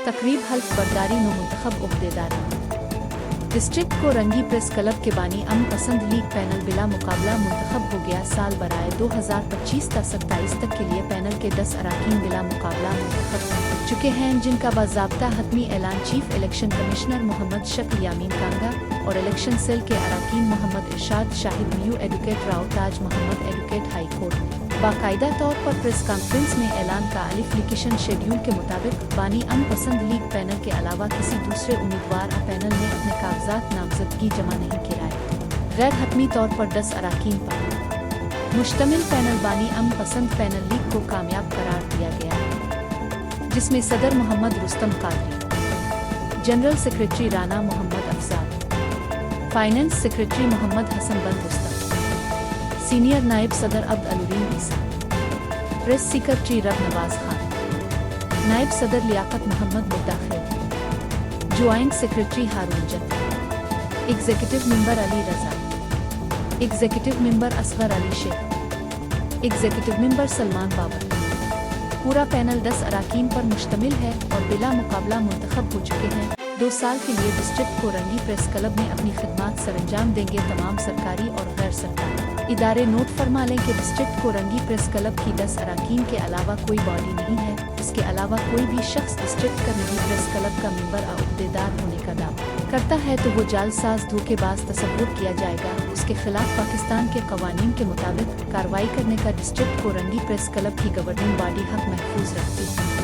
तकरीब हल्फ बर्दारी में मुंतखब ओहदेदार। डिस्ट्रिक्ट को रंगी प्रेस क्लब के बानी अमन पसंद लीग पैनल बिला मुकाबला मुंतखब हो गया। साल बराए 2025 से 27 तक के लिए पैनल के 10 अरकान बिला मुकाबला मुंतखब हो चुके हैं, जिनका बाज़ाब्ता हतमी ऐलान चीफ इलेक्शन कमिश्नर मोहम्मद शक्ल यामीन कांगा और इलेक्शन सेल के अरकान मोहम्मद इरशाद शाहिद, न्यू एडवोकेट राव ताज मोहम्मद, एडवोकेट हाई कोर्ट बाकायदा तौर पर प्रेस कॉन्फ्रेंस में ऐलान का एप्लीकेशन शेड्यूल के मुताबिक बानी अमन पसंद लीग पैनल के अलावा किसी दूसरे उम्मीदवार पैनल ने अपने कागजात नामजदगी जमा नहीं कराए। गैर हतमी तौर पर 10 अरकान पर मुश्तमिल पैनल बानी अमन पसंद पैनल लीग को कामयाब करार दिया गया है, जिसमें सदर Mohammad Rustam Qadri, general secretary Rana Mohammad Afzal, finance secretary Mohammad Hasan bin Rustam, senior नायब सदर अब्द अलुरीन ईसा, प्रेस सेक्रेटरी रब नवाज खान, नायब सदर लियाकत मोहम्मद मुद्दाखिल, ज्वाइंट सेक्रेटरी हारून जत, executive member Ali Raza, executive member Asghar Ali Sheikh, executive member Salman Babar. पूरा पैनल 10 अरकान पर मुश्तमिल है और बिला मुकाबला मुंतखब हो चुके हैं। 2 साल के लिए डिस्ट्रिक्ट को रंगी प्रेस क्लब में अपनी खिदमात सरंजाम देंगे तमाम सरकारी और गैर सरकारी इदारे। नोट फरमा लें कि डिस्ट्रिक्ट को रंगी प्रेस क्लब की 10 अरकान के अलावा कोई बॉडी नहीं है। इसके अलावा कोई भी शख्स डिस्ट्रिक्ट का रंगी प्रेस क्लब का मेंबर और अहदेदार होने का दावा करता है तो वो जालसाज धोखेबाज तस्वुर किया जाएगा। उसके खिलाफ पाकिस्तान के कवानीन के मुताबिक कार्रवाई करने का डिस्ट्रिक्ट को रंगी प्रेस क्लब की गवर्निंग बॉडी हक महफूज रखती है।